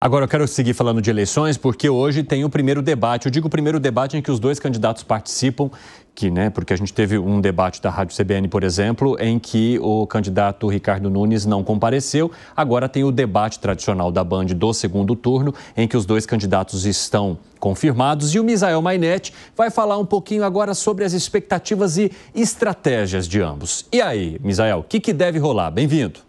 Agora eu quero seguir falando de eleições porque hoje tem o primeiro debate. Eu digo o primeiro debate em que os dois candidatos participam, porque a gente teve um debate da Rádio CBN, por exemplo, em que o candidato Ricardo Nunes não compareceu. Agora tem o debate tradicional da Band do segundo turno, em que os dois candidatos estão confirmados. E o Misael Mainetti vai falar um pouquinho agora sobre as expectativas e estratégias de ambos. E aí, Misael, o que deve rolar? Bem-vindo.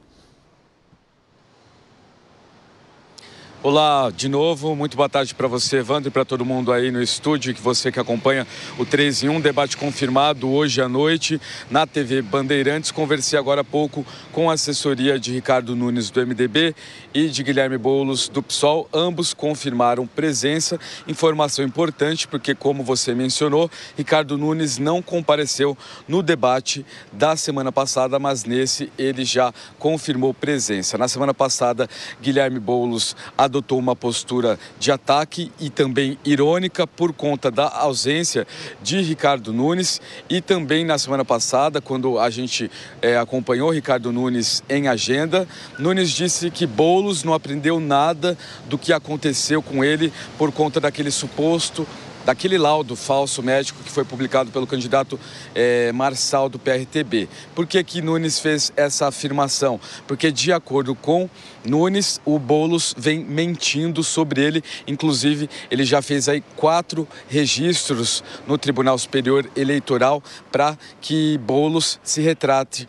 Olá, de novo, muito boa tarde para você, Evandro, e para todo mundo aí no estúdio, que você que acompanha o 3 em 1, debate confirmado hoje à noite na TV Bandeirantes. Conversei agora há pouco com a assessoria de Ricardo Nunes do MDB e de Guilherme Boulos do PSOL, ambos confirmaram presença. Informação importante porque, como você mencionou, Ricardo Nunes não compareceu no debate da semana passada, mas nesse ele já confirmou presença. Na semana passada, Guilherme Boulos adotou uma postura de ataque e também irônica por conta da ausência de Ricardo Nunes, e também na semana passada, quando a gente acompanhou Ricardo Nunes em agenda, Nunes disse que Boulos não aprendeu nada do que aconteceu com ele por conta daquele laudo falso médico que foi publicado pelo candidato Marçal do PRTB. Por que Nunes fez essa afirmação? Porque, de acordo com Nunes, o Boulos vem mentindo sobre ele. Inclusive, ele já fez aí 4 registros no Tribunal Superior Eleitoral para que Boulos se retrate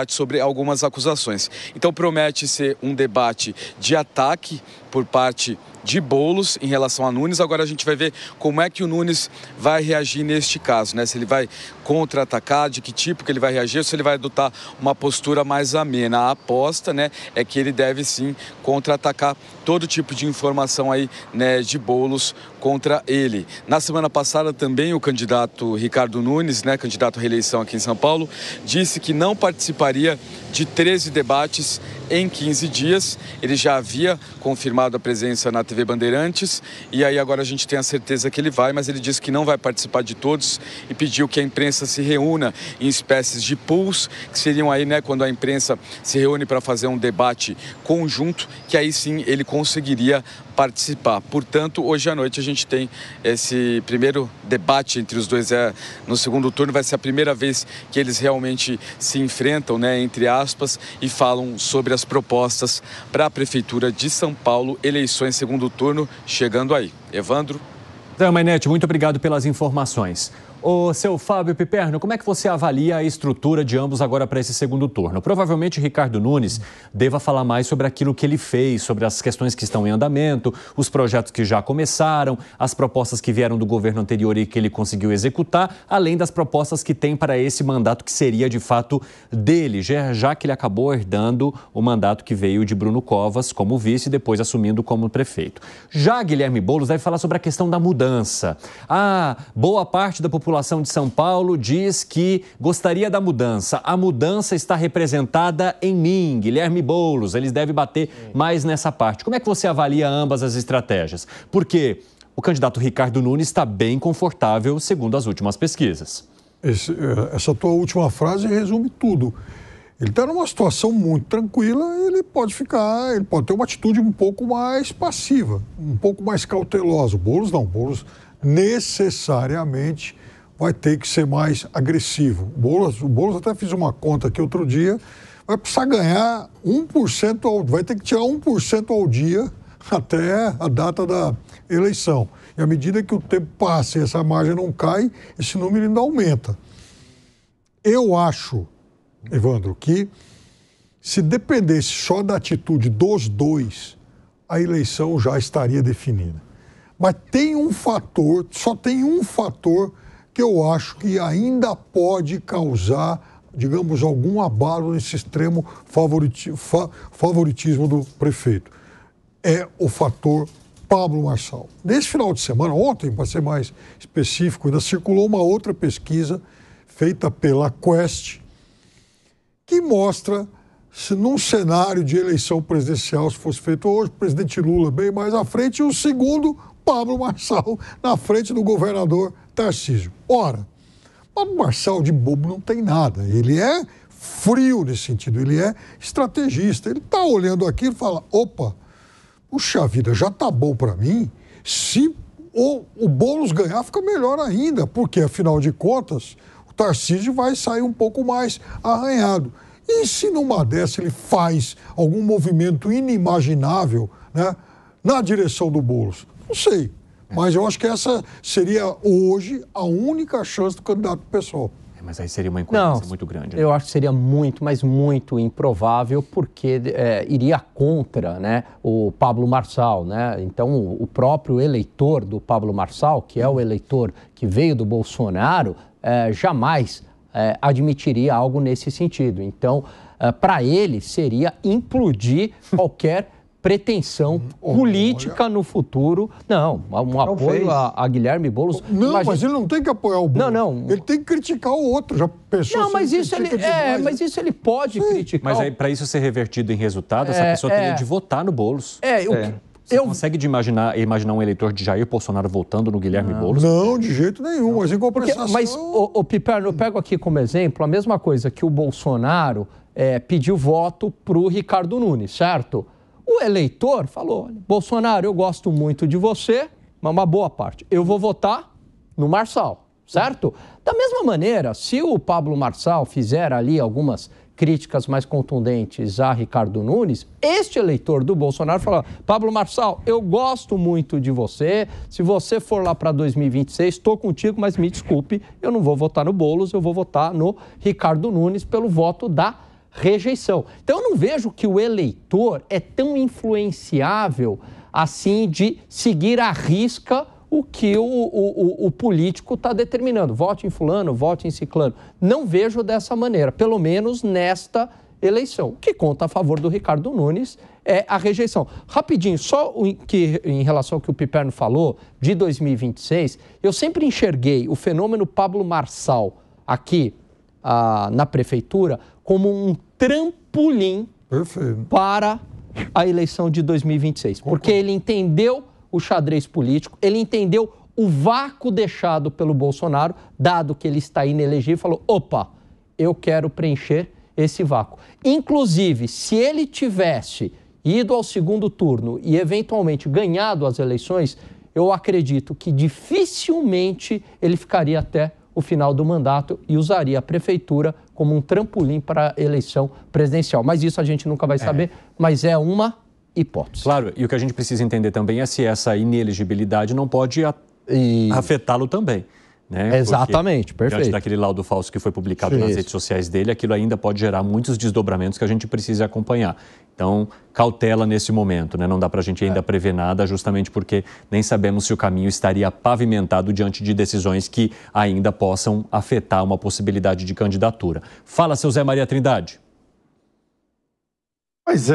sobre algumas acusações. Então, promete ser um debate de ataque por parte de Boulos em relação a Nunes. Agora a gente vai ver como é que o Nunes vai reagir neste caso, né? Se ele vai contra-atacar, de que tipo que ele vai reagir, ou se ele vai adotar uma postura mais amena. A aposta, né, é que ele deve sim contra-atacar todo tipo de informação aí, né, de Boulos contra ele. Na semana passada também o candidato Ricardo Nunes, né, candidato à reeleição aqui em São Paulo, disse que não participaria de 13 debates em 15 dias. Ele já havia confirmado a presença na TV Bandeirantes e aí agora a gente tem a certeza que ele vai, mas ele disse que não vai participar de todos e pediu que a imprensa se reúna em espécies de pools, que seriam aí, né, quando a imprensa se reúne para fazer um debate conjunto, que aí sim ele conseguiria participar. Portanto, hoje à noite a gente tem esse primeiro debate entre os dois. No segundo turno vai ser a primeira vez que eles realmente se enfrentam, né, entre aspas, e falam sobre as propostas para a Prefeitura de São Paulo, eleições segundo turno chegando aí. Evandro. Mainetti, muito obrigado pelas informações. O seu Fábio Piperno, como é que você avalia a estrutura de ambos agora para esse segundo turno? Provavelmente Ricardo Nunes deva falar mais sobre aquilo que ele fez, sobre as questões que estão em andamento, os projetos que já começaram, as propostas que vieram do governo anterior e que ele conseguiu executar, além das propostas que tem para esse mandato que seria de fato dele, já que ele acabou herdando o mandato que veio de Bruno Covas como vice e depois assumindo como prefeito. Já Guilherme Boulos vai falar sobre a questão da mudança. Boa parte da população de São Paulo diz que gostaria da mudança. A mudança está representada em mim, Guilherme Boulos. Eles devem bater mais nessa parte. Como é que você avalia ambas as estratégias? Porque o candidato Ricardo Nunes está bem confortável, segundo as últimas pesquisas. Essa tua última frase resume tudo. Ele está numa situação muito tranquila, ele pode ter uma atitude um pouco mais passiva, um pouco mais cautelosa. O Boulos não, o Boulos necessariamente vai ter que ser mais agressivo. O Boulos até fiz uma conta aqui outro dia, vai precisar ganhar 1%, vai ter que tirar 1% ao dia até a data da eleição. E à medida que o tempo passa e essa margem não cai, esse número ainda aumenta. Eu acho, Evandro, que se dependesse só da atitude dos dois, a eleição já estaria definida. Mas só tem um fator que eu acho que ainda pode causar, digamos, algum abalo nesse extremo favoritismo do prefeito. É o fator Pablo Marçal. Nesse final de semana, ontem, para ser mais específico, ainda circulou uma outra pesquisa feita pela Quest, que mostra, se num cenário de eleição presidencial, se fosse feito hoje, o presidente Lula bem mais à frente, e o segundo, Pablo Marçal, na frente do governador Tarcísio. Ora, Pablo Marçal de bobo não tem nada. Ele é frio nesse sentido, ele é estrategista. Ele está olhando aqui e fala, opa, puxa vida, já tá bom para mim. Se o Boulos ganhar, fica melhor ainda, porque, afinal de contas, o Tarcísio vai sair um pouco mais arranhado. E se numa dessa ele faz algum movimento inimaginável, né, na direção do Boulos? Não sei, mas eu acho que essa seria hoje a única chance do candidato pessoal. Mas aí seria uma incoerência muito grande. Né? Eu acho que seria muito, mas muito improvável, porque iria contra, né, o Pablo Marçal, né? Então, o próprio eleitor do Pablo Marçal, que é o eleitor que veio do Bolsonaro, jamais admitiria algo nesse sentido. Então, para ele, seria implodir qualquer pretensão política no futuro. Não, um apoio a Guilherme Boulos. Não, mas ele não tem que apoiar o Boulos. Não. Ele tem que criticar o outro. Já pensou? Não, mas isso ele pode criticar. Mas aí, para isso ser revertido em resultado, essa pessoa teria de votar no Boulos. Você consegue imaginar um eleitor de Jair Bolsonaro votando no Guilherme Boulos? Não, de jeito nenhum. Mas em compensação... Mas, Piperno, eu pego aqui como exemplo a mesma coisa que o Bolsonaro pediu voto para o Ricardo Nunes, certo? O eleitor falou, Bolsonaro, eu gosto muito de você, mas uma boa parte. Eu vou votar no Marçal, certo? Da mesma maneira, se o Pablo Marçal fizer ali algumas críticas mais contundentes a Ricardo Nunes, este eleitor do Bolsonaro fala, Pablo Marçal, eu gosto muito de você, se você for lá para 2026, estou contigo, mas me desculpe, eu não vou votar no Boulos, eu vou votar no Ricardo Nunes pelo voto da rejeição. Então, eu não vejo que o eleitor é tão influenciável assim de seguir à risca o que o político está determinando. Vote em fulano, vote em ciclano. Não vejo dessa maneira, pelo menos nesta eleição. O que conta a favor do Ricardo Nunes é a rejeição. Rapidinho, só que em relação ao que o Piperno falou, de 2026, eu sempre enxerguei o fenômeno Pablo Marçal aqui na prefeitura como um trampolim para a eleição de 2026. Porque ele entendeu o xadrez político, ele entendeu o vácuo deixado pelo Bolsonaro, dado que ele está inelegível, e falou, opa, eu quero preencher esse vácuo. Inclusive, se ele tivesse ido ao segundo turno e eventualmente ganhado as eleições, eu acredito que dificilmente ele ficaria até o final do mandato e usaria a prefeitura como um trampolim para a eleição presidencial. Mas isso a gente nunca vai saber, mas é uma hipótese. Claro, e o que a gente precisa entender também é se essa inelegibilidade não pode afetá-lo também. Né? Exatamente, porque, perfeito. Diante daquele laudo falso que foi publicado nas redes sociais dele, aquilo ainda pode gerar muitos desdobramentos que a gente precisa acompanhar. Então, cautela nesse momento, né? Não dá para a gente ainda prever nada, justamente porque nem sabemos se o caminho estaria pavimentado diante de decisões que ainda possam afetar uma possibilidade de candidatura. Fala, seu Zé Maria Trindade. Pois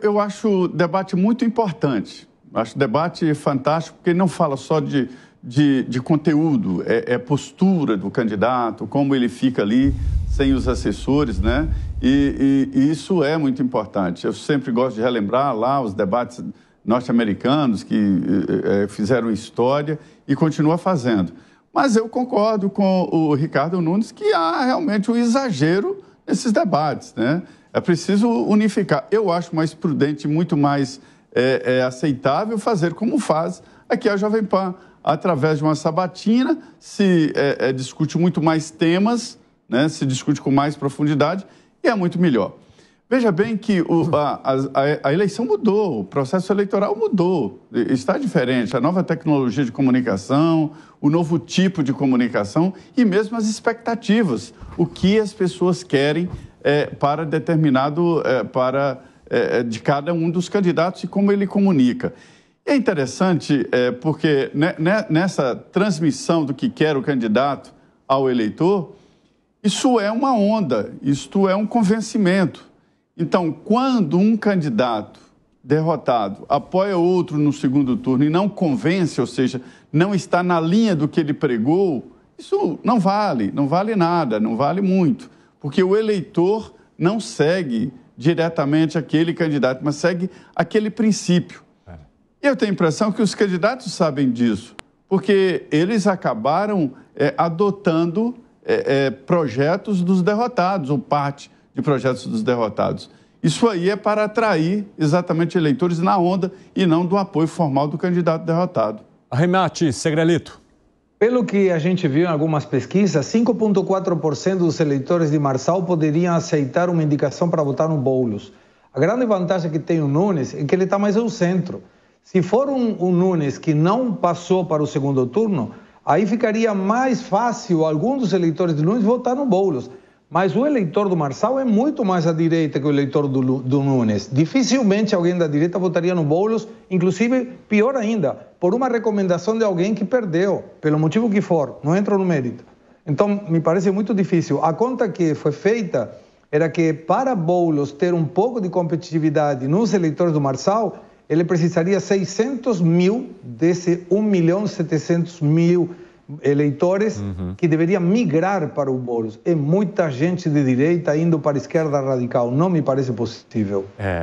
eu acho o debate muito importante. Acho o debate fantástico, porque ele não fala só de conteúdo, é postura do candidato, como ele fica ali sem os assessores, né? E isso é muito importante. Eu sempre gosto de relembrar lá os debates norte-americanos que fizeram história e continuam fazendo. Mas eu concordo com o Ricardo Nunes que há realmente um exagero nesses debates, né? É preciso unificar. Eu acho mais prudente, muito mais aceitável fazer como faz aqui a Jovem Pan. Através de uma sabatina, se discute muito mais temas, né? Se discute com mais profundidade e é muito melhor. Veja bem que a eleição mudou, o processo eleitoral mudou, está diferente. A nova tecnologia de comunicação, o novo tipo de comunicação e mesmo as expectativas, o que as pessoas querem para determinado, de cada um dos candidatos e como ele comunica. É interessante porque nessa transmissão do que quer o candidato ao eleitor, isso é uma onda, isto é um convencimento. Então, quando um candidato derrotado apoia outro no segundo turno e não convence, ou seja, não está na linha do que ele pregou, isso não vale nada, não vale muito, porque o eleitor não segue diretamente aquele candidato, mas segue aquele princípio. E eu tenho a impressão que os candidatos sabem disso, porque eles acabaram adotando projetos dos derrotados, ou parte de projetos dos derrotados. Isso aí é para atrair exatamente eleitores na onda e não do apoio formal do candidato derrotado. Arremate, Segrelito. Pelo que a gente viu em algumas pesquisas, 5,4% dos eleitores de Marçal poderiam aceitar uma indicação para votar no Boulos. A grande vantagem que tem o Nunes é que ele está mais ao centro. Se for um Nunes que não passou para o segundo turno, aí ficaria mais fácil alguns dos eleitores de Nunes votar no Boulos. Mas o eleitor do Marçal é muito mais à direita que o eleitor do Nunes. Dificilmente alguém da direita votaria no Boulos, inclusive, pior ainda, por uma recomendação de alguém que perdeu, pelo motivo que for, não entro no mérito. Então, me parece muito difícil. A conta que foi feita era que para Boulos ter um pouco de competitividade nos eleitores do Marçal, ele precisaria 600 mil desse 1.700.000 eleitores que deveriam migrar para o Boulos. É muita gente de direita indo para a esquerda radical. Não me parece possível.